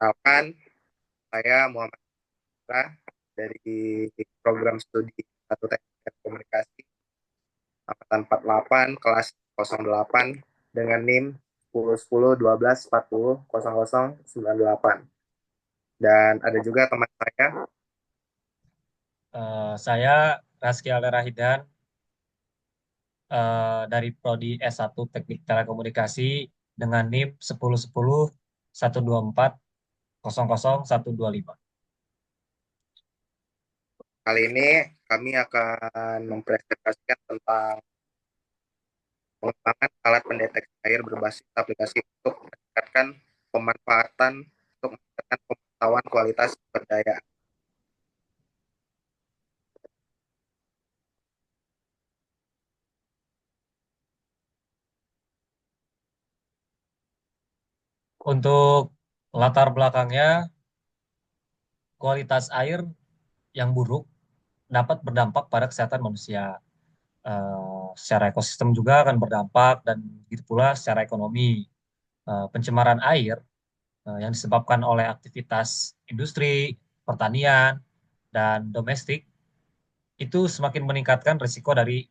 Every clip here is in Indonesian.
Perkenalkan, saya Muhammad Putra dari program studi satu Teknik dan Komunikasi angkatan 48 kelas 08 dengan NIM 10 10 12 40 00 98. Dan ada juga teman saya. Saya Raski Alerahidan dari Prodi S1 Teknik Telekomunikasi dengan NIM 10 10 124 00 125. Kali ini kami akan mempresentasikan tentang pengembangan alat pendeteksi air berbasis aplikasi untuk meningkatkan pemanfaatan untuk meningkatkan pemantauan kualitas sumber daya. Untuk latar belakangnya, kualitas air yang buruk dapat berdampak pada kesehatan manusia. Secara ekosistem juga akan berdampak dan begitu pula secara ekonomi. Pencemaran air yang disebabkan oleh aktivitas industri, pertanian, dan domestik itu semakin meningkatkan risiko dari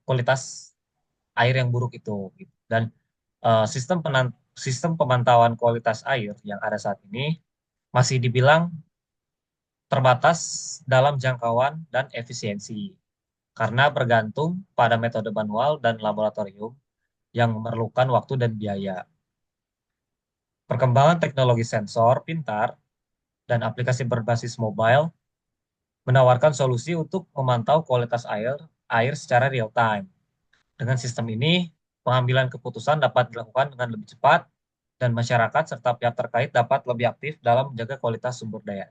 kualitas air yang buruk itu, gitu. Dan sistem pemantauan kualitas air yang ada saat ini masih dibilang terbatas dalam jangkauan dan efisiensi karena bergantung pada metode manual dan laboratorium yang memerlukan waktu dan biaya. Perkembangan teknologi sensor pintar dan aplikasi berbasis mobile menawarkan solusi untuk memantau kualitas air secara real time. Dengan sistem ini, pengambilan keputusan dapat dilakukan dengan lebih cepat dan masyarakat serta pihak terkait dapat lebih aktif dalam menjaga kualitas sumber daya.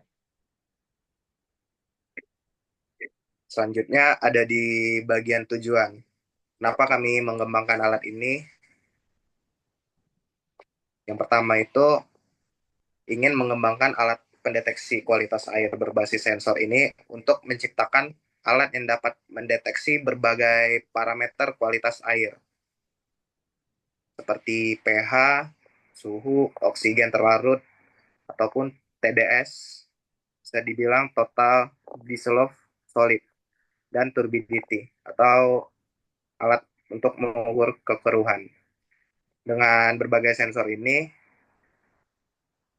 Selanjutnya ada di bagian tujuan. Kenapa kami mengembangkan alat ini? Yang pertama itu ingin mengembangkan alat pendeteksi kualitas air berbasis sensor ini untuk menciptakan alat yang dapat mendeteksi berbagai parameter kualitas air seperti pH, suhu, oksigen terlarut, ataupun TDS, bisa dibilang total dissolved solid, dan turbidity atau alat untuk mengukur kekeruhan. Dengan berbagai sensor ini,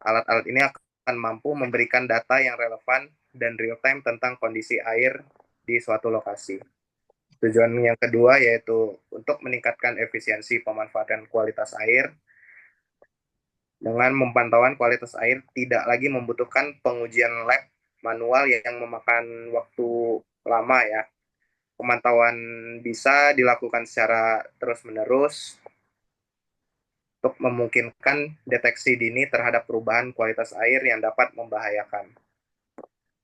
alat-alat ini akan mampu memberikan data yang relevan dan real time tentang kondisi air di suatu lokasi. Tujuan yang kedua yaitu untuk meningkatkan efisiensi pemanfaatan kualitas air. Dengan pemantauan kualitas air tidak lagi membutuhkan pengujian lab manual yang memakan waktu lama ya. Pemantauan bisa dilakukan secara terus-menerus untuk memungkinkan deteksi dini terhadap perubahan kualitas air yang dapat membahayakan.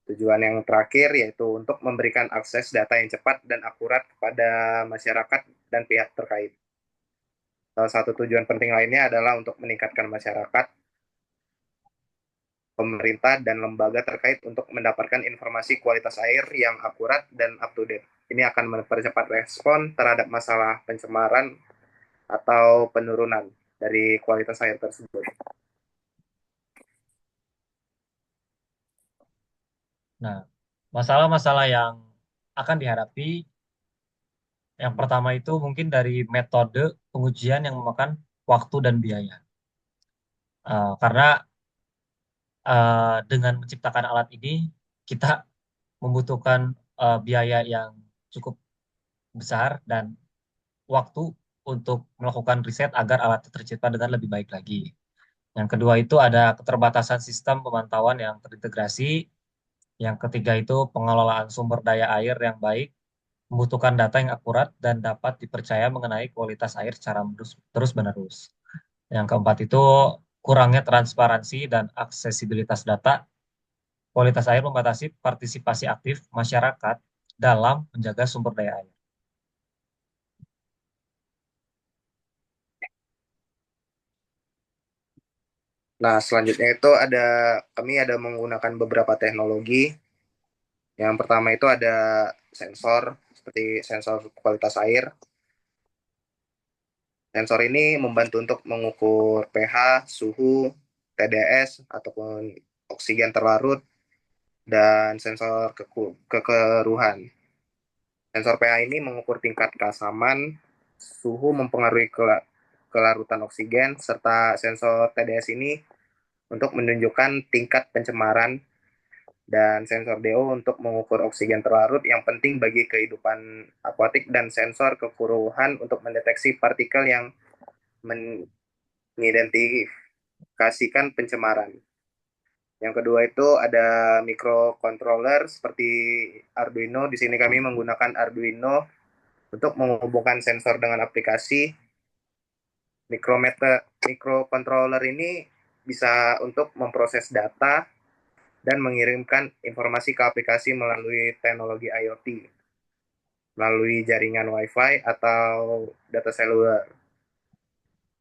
Tujuan yang terakhir yaitu untuk memberikan akses data yang cepat dan akurat kepada masyarakat dan pihak terkait. Salah satu tujuan penting lainnya adalah untuk meningkatkan masyarakat, pemerintah, dan lembaga terkait untuk mendapatkan informasi kualitas air yang akurat dan up to date. Ini akan mempercepat respon terhadap masalah pencemaran atau penurunan dari kualitas air tersebut. Nah, masalah-masalah yang akan dihadapi yang pertama itu mungkin dari metode pengujian yang memakan waktu dan biaya. Karena dengan menciptakan alat ini, kita membutuhkan biaya yang cukup besar dan waktu untuk melakukan riset agar alat itu tercipta dengan lebih baik lagi. Yang kedua itu ada keterbatasan sistem pemantauan yang terintegrasi. Yang ketiga itu pengelolaan sumber daya air yang baik, membutuhkan data yang akurat dan dapat dipercaya mengenai kualitas air secara terus-menerus. Yang keempat itu kurangnya transparansi dan aksesibilitas data. Kualitas air membatasi partisipasi aktif masyarakat dalam menjaga sumber daya air. Nah, selanjutnya itu kami ada menggunakan beberapa teknologi. Yang pertama itu ada sensor seperti sensor kualitas air. Sensor ini membantu untuk mengukur pH, suhu, TDS ataupun oksigen terlarut, dan sensor kekeruhan. Sensor pH ini mengukur tingkat keasaman, suhu mempengaruhi kelarutan oksigen, serta sensor TDS ini untuk menunjukkan tingkat pencemaran, dan sensor DO untuk mengukur oksigen terlarut yang penting bagi kehidupan akuatik, dan sensor kekuruhan untuk mendeteksi partikel yang mengidentifikasikan pencemaran. Yang kedua itu ada microcontroller seperti Arduino. Di sini kami menggunakan Arduino untuk menghubungkan sensor dengan aplikasi. Microcontroller ini bisa untuk memproses data dan mengirimkan informasi ke aplikasi melalui teknologi IoT, melalui jaringan Wi-Fi atau data seluler.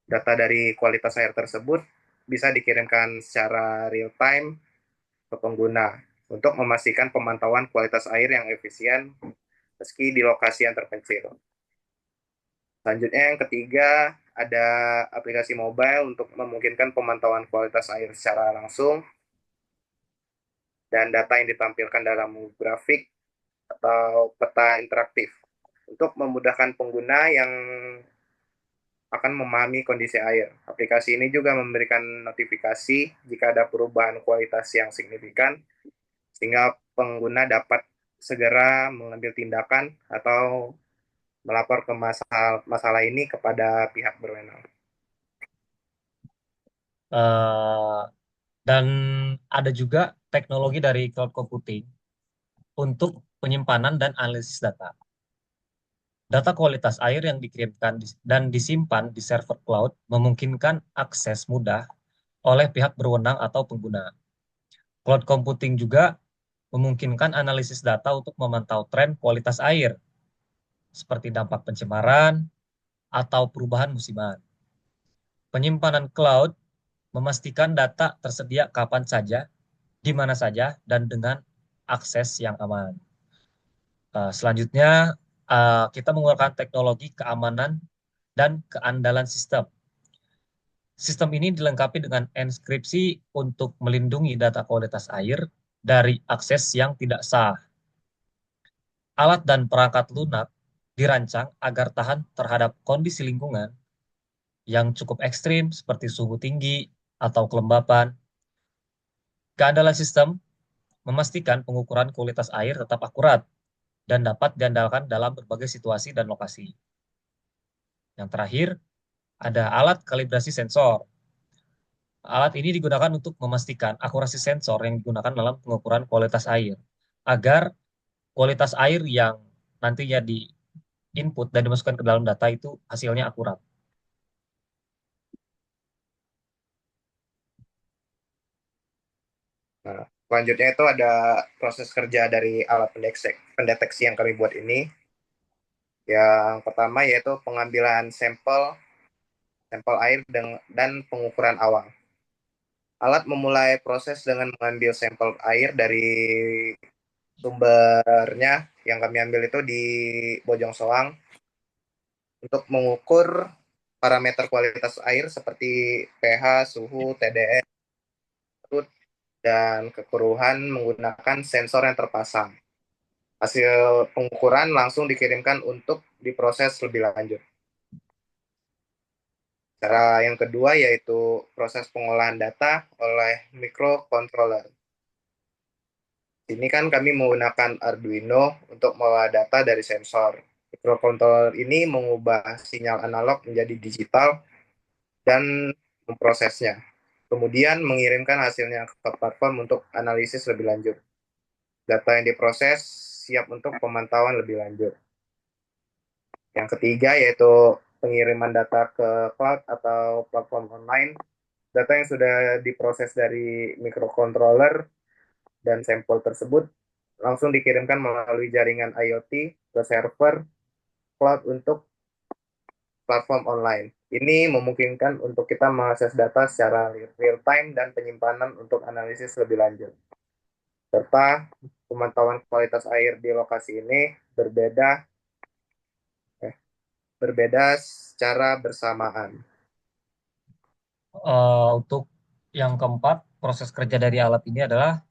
Data dari kualitas air tersebut bisa dikirimkan secara real time ke pengguna untuk memastikan pemantauan kualitas air yang efisien meski di lokasi yang terpencil. Selanjutnya yang ketiga, ada aplikasi mobile untuk memungkinkan pemantauan kualitas air secara langsung, dan data yang ditampilkan dalam grafik atau peta interaktif untuk memudahkan pengguna yang akan memahami kondisi air. Aplikasi ini juga memberikan notifikasi jika ada perubahan kualitas yang signifikan, sehingga pengguna dapat segera mengambil tindakan atau melapor ke masalah ini kepada pihak berwenang. Eh, dan ada juga teknologi dari cloud computing untuk penyimpanan dan analisis data. Data kualitas air yang dikirimkan dan disimpan di server cloud memungkinkan akses mudah oleh pihak berwenang atau pengguna. Cloud computing juga memungkinkan analisis data untuk memantau tren kualitas air, seperti dampak pencemaran atau perubahan musiman. Penyimpanan cloud memastikan data tersedia kapan saja, di mana saja, dan dengan akses yang aman. Selanjutnya, kita menggunakan teknologi keamanan dan keandalan sistem. Sistem ini dilengkapi dengan enkripsi untuk melindungi data kualitas air dari akses yang tidak sah. Alat dan perangkat lunak dirancang agar tahan terhadap kondisi lingkungan yang cukup ekstrim seperti suhu tinggi atau kelembapan. Keandalan sistem memastikan pengukuran kualitas air tetap akurat dan dapat diandalkan dalam berbagai situasi dan lokasi. Yang terakhir, ada alat kalibrasi sensor. Alat ini digunakan untuk memastikan akurasi sensor yang digunakan dalam pengukuran kualitas air, agar kualitas air yang nantinya di input dan dimasukkan ke dalam data itu hasilnya akurat. Nah, selanjutnya itu ada proses kerja dari alat pendeteksi yang kami buat ini. Yang pertama yaitu pengambilan sampel sampel air dan pengukuran awal. Alat memulai proses dengan mengambil sampel air dari sumbernya yang kami ambil itu di Bojong Soang untuk mengukur parameter kualitas air seperti pH, suhu, TDS, dan kekeruhan menggunakan sensor yang terpasang. Hasil pengukuran langsung dikirimkan untuk diproses lebih lanjut. Cara yang kedua yaitu proses pengolahan data oleh microcontroller. Ini kan kami menggunakan Arduino untuk mengolah data dari sensor. Microcontroller ini mengubah sinyal analog menjadi digital dan memprosesnya. Kemudian mengirimkan hasilnya ke platform untuk analisis lebih lanjut. Data yang diproses siap untuk pemantauan lebih lanjut. Yang ketiga yaitu pengiriman data ke cloud atau platform online. Data yang sudah diproses dari microcontroller dan sampel tersebut langsung dikirimkan melalui jaringan IoT ke server cloud untuk platform online. Ini memungkinkan untuk kita mengakses data secara real time dan penyimpanan untuk analisis lebih lanjut. Serta pemantauan kualitas air di lokasi ini berbeda secara bersamaan. Untuk Yang keempat, proses kerja dari alat ini adalah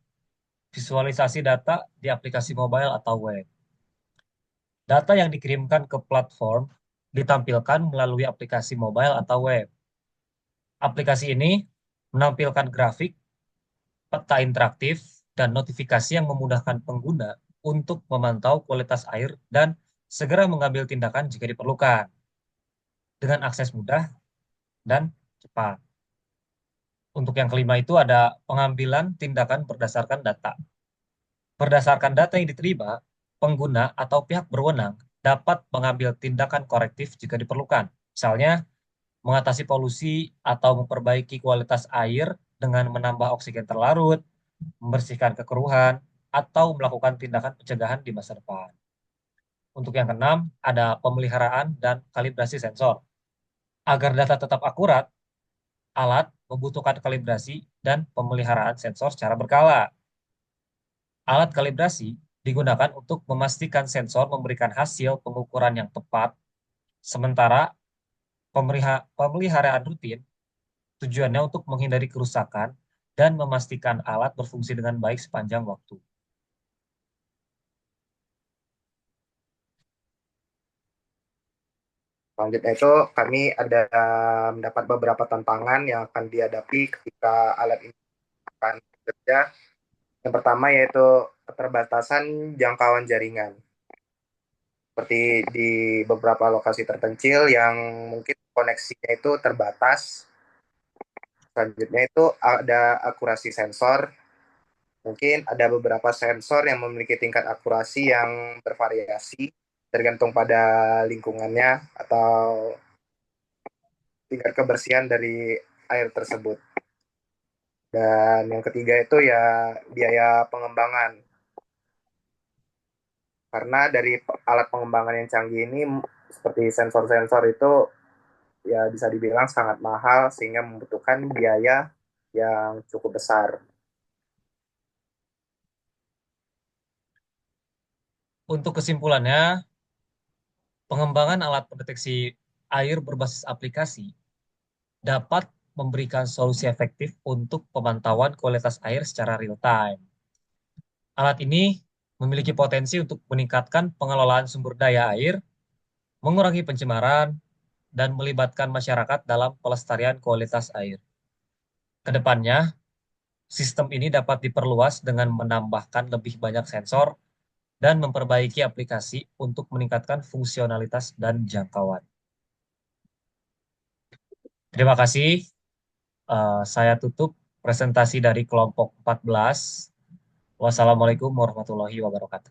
visualisasi data di aplikasi mobile atau web. Data yang dikirimkan ke platform ditampilkan melalui aplikasi mobile atau web. Aplikasi ini menampilkan grafik, peta interaktif, dan notifikasi yang memudahkan pengguna untuk memantau kualitas air dan segera mengambil tindakan jika diperlukan dengan akses mudah dan cepat. Untuk yang kelima itu ada pengambilan tindakan berdasarkan data. Berdasarkan data yang diterima, pengguna atau pihak berwenang dapat mengambil tindakan korektif jika diperlukan. Misalnya, mengatasi polusi atau memperbaiki kualitas air dengan menambah oksigen terlarut, membersihkan kekeruhan, atau melakukan tindakan pencegahan di masa depan. Untuk yang keenam, ada pemeliharaan dan kalibrasi sensor. Agar data tetap akurat, alat membutuhkan kalibrasi dan pemeliharaan sensor secara berkala. Alat kalibrasi digunakan untuk memastikan sensor memberikan hasil pengukuran yang tepat, sementara pemeliharaan rutin tujuannya untuk menghindari kerusakan dan memastikan alat berfungsi dengan baik sepanjang waktu. Selanjutnya itu kami ada mendapat beberapa tantangan yang akan dihadapi ketika alat ini akan bekerja. Yang pertama yaitu keterbatasan jangkauan jaringan. Seperti di beberapa lokasi terpencil yang mungkin koneksinya itu terbatas. Selanjutnya itu ada akurasi sensor. Mungkin ada beberapa sensor yang memiliki tingkat akurasi yang bervariasi tergantung pada lingkungannya atau tingkat kebersihan dari air tersebut. Dan yang ketiga itu ya biaya pengembangan. Karena dari alat pengembangan yang canggih ini seperti sensor-sensor itu ya bisa dibilang sangat mahal sehingga membutuhkan biaya yang cukup besar. Untuk kesimpulannya, pengembangan alat pendeteksi air berbasis aplikasi dapat memberikan solusi efektif untuk pemantauan kualitas air secara real time. Alat ini memiliki potensi untuk meningkatkan pengelolaan sumber daya air, mengurangi pencemaran, dan melibatkan masyarakat dalam pelestarian kualitas air. Kedepannya, sistem ini dapat diperluas dengan menambahkan lebih banyak sensor dan memperbaiki aplikasi untuk meningkatkan fungsionalitas dan jangkauan. Terima kasih. Saya tutup presentasi dari kelompok 14. Wassalamualaikum warahmatullahi wabarakatuh.